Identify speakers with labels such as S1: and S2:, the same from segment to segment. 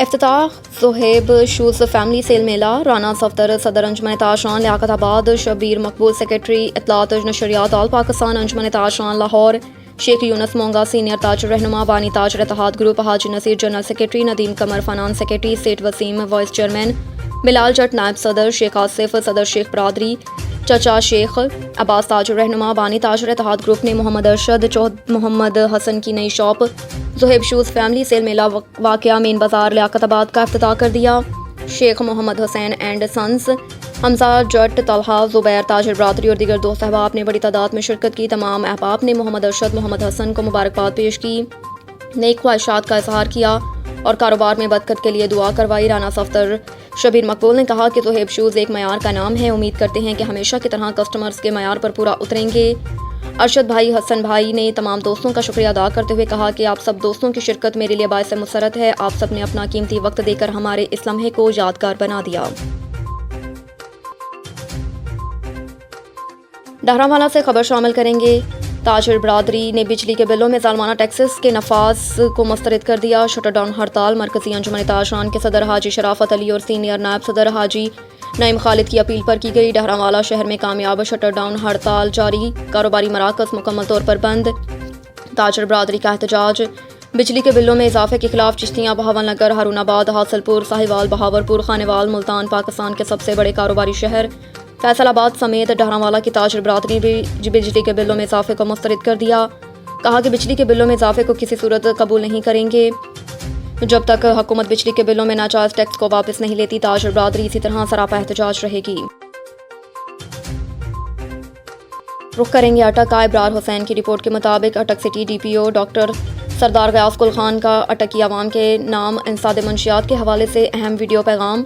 S1: इफ्तिताह Zuhaib shoes family sale मेला। राना सफ्तर सदर अंजुमन ताशान लियाकताबाद, शबीर मकबूल secretary इत्तलात नशरियात all Pakistan अंजुमन ताशान लाहौर, शेख यूनुस मोंगा senior ताज रहनुमा, बानी ताज इत्तेहाद ग्रुप, हाजी नसीर जनरल सेक्रेटरी, नदीम कमर फाइनेंस सेक्रेटरी, सेठ वसीम वाइस चेयरमैन, बिलाल जट नायब सदर, शेख आसिफ सदर, शेख बरादरी, चचा शेख अब्बास ताज रहनुमा, बानी ताज इत्तेहाद ग्रुप ने मोहम्मद अरशद चौध मोहम्मद हसन की नई shop Zuhaib shoes family sale मेला वाक़या मेन बाज़ार लियाकताबाद का इफ्तिताह कर दिया। शेख मोहम्मद हुसैन एंड सन्स, हमजा जट, तलहा, ज़ुबैर, ताजर बरादरी और दीगर दोस्त अहबाब ने बड़ी तादाद में शिरकत की। तमाम अहबाब ने मोहम्मद अरशद मोहम्मद हसन को मुबारकबाद पेश की, नेक ख्वाहिशात का इजहार किया और कारोबार में बरकत के लिए दुआ करवाई। राना सफ्तर शबीर मकबूल ने कहा कि ज़ुहैब शूज़ एक मयार का नाम है। उम्मीद करते हैं कि हमेशा की तरह कस्टमर्स के मयार पर पूरा उतरेंगे। अरशद भाई, हसन भाई ने तमाम दोस्तों का शुक्रिया अदा करते हुए कहा कि आप सब दोस्तों की शिरकत मेरे लिए बायस मुसरत है। आप सब ने अपना कीमती वक्त देकर हमारे इस लम्हे को यादगार बना दिया। डहरावाला से खबर शामिल करेंगे। ताजर बरादरी ने बिजली के बिलों में ज़ालमाना टैक्सेस के नफाज को मुस्तरद कर दिया। शटर डाउन हड़ताल। मरकजी अंजुमन ताशान के सदर हाजी शराफत अली और सीनियर नायब सदर हाजी नईम खालिद की अपील पर की गई। डहरावाला शहर में कामयाब शटर डाउन हड़ताल जारी, कारोबारी मराकज़ मुकम्मल तौर पर बंद। ताजर बरादरी का एहतजाज। बिजली के बिलों में इजाफे के खिलाफ चिश्तियाँ, बहावल नगर, हारूनाबाद, हासिलपुर, साहिवाल, बहावरपुर, खानेवाल, मुल्तान पाकिस्तान के सबसे बड़े कारोबारी शहर फैसलाबाद समेत डहरावाला की ताजर बरादरी भी बिजली के बिलों में इजाफे को मुस्तरद कर दिया। कहा कि बिजली के बिलों में इजाफे को किसी सूरत कबूल नहीं करेंगे जब तक हुकूमत बिजली के बिलों में नाजायज टैक्स को वापस नहीं लेती। ताजर बरादरी इसी तरह सरापा एहतजाज रहेगी। रुख करेंगे अटक। इब्रार हुसैन की रिपोर्ट के मुताबिक अटक सिटी DPO डॉक्टर सरदार गयास कुल खान का अटकी अवाम के नाम इंसाद मंशियात के हवाले से अहम वीडियो पैगाम।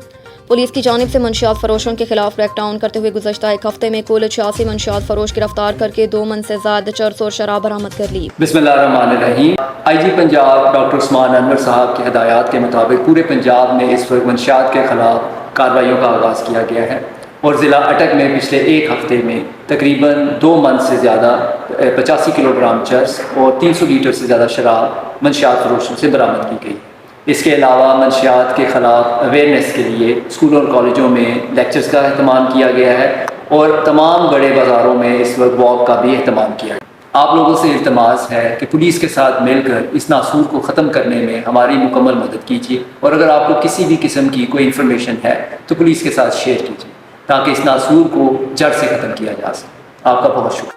S1: पुलिस की जानिब से मंशियात फरोशों के खिलाफ क्रैकडाउन करते हुए गुज़श्ता एक हफ्ते में कुल 86 मंशियात फरोश गिरफ्तार करके 2 मन से ज़्यादा चरस और शराब बरामद कर ली।
S2: बिस्मिल्लाहिर्रहमानिर्रहीम। IG पंजाब डॉक्टर उस्मान अनवर साहब की हिदायत के मुताबिक पूरे पंजाब में इस वक्त मंशियात के खिलाफ कार्रवाइयों का आगाज़ किया गया है और ज़िला अटक में पिछले एक हफ्ते में तकरीबन 2 मन से ज़्यादा 85 किलोग्राम चरस और 300 लीटर से ज़्यादा शराब मंशियात फरोशों से बरामद की गई। इसके अलावा मंशियात के ख़िलाफ़ अवेयरनेस के लिए स्कूलों और कॉलेजों में लेक्चर्स का अहतमाम किया गया है और तमाम बड़े बाज़ारों में इस वक्त वॉक का भी अहतमाम किया गया। आप लोगों से इल्तमास है कि पुलिस के साथ मिलकर इस नासूर को ख़त्म करने में हमारी मुकम्मल मदद कीजिए और अगर आपको किसी भी किस्म की कोई इन्फॉर्मेशन है तो पुलिस के साथ शेयर कीजिए ताकि इस नासूर को जड़ से ख़त्म किया जा सके। आपका बहुत शुक्रिया।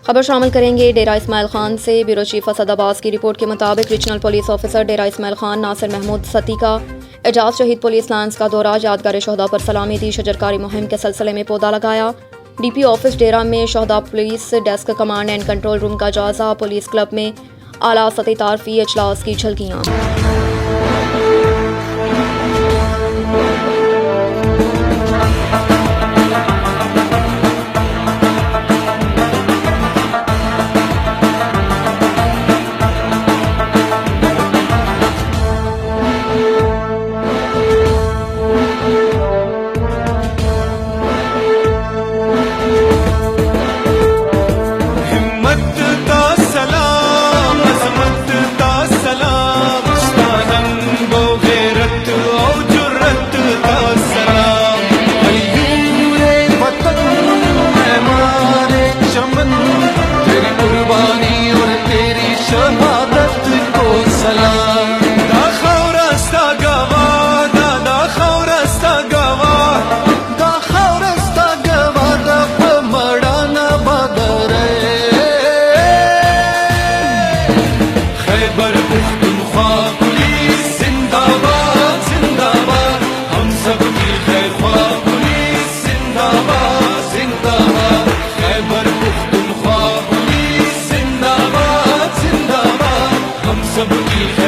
S1: खबर शामिल करेंगे डेरा इस्माइल खान से। ब्यूरो चीफ असद अब्बास की रिपोर्ट के मुताबिक रीजनल पुलिस ऑफिसर डेरा इस्माइल खान नासिर महमूद सती का एजाज शहीद पुलिस लाइन्स का दौरा, यादगार शहदा पर सलामी दी, शजरकारी मुहिम के सिलसिले में पौधा लगाया। DP ऑफिस डेरा में शहदा police desk command and control room का जायजा। पुलिस क्लब में आला सतही तारफी इजलास की झलकियाँ।
S3: सबकी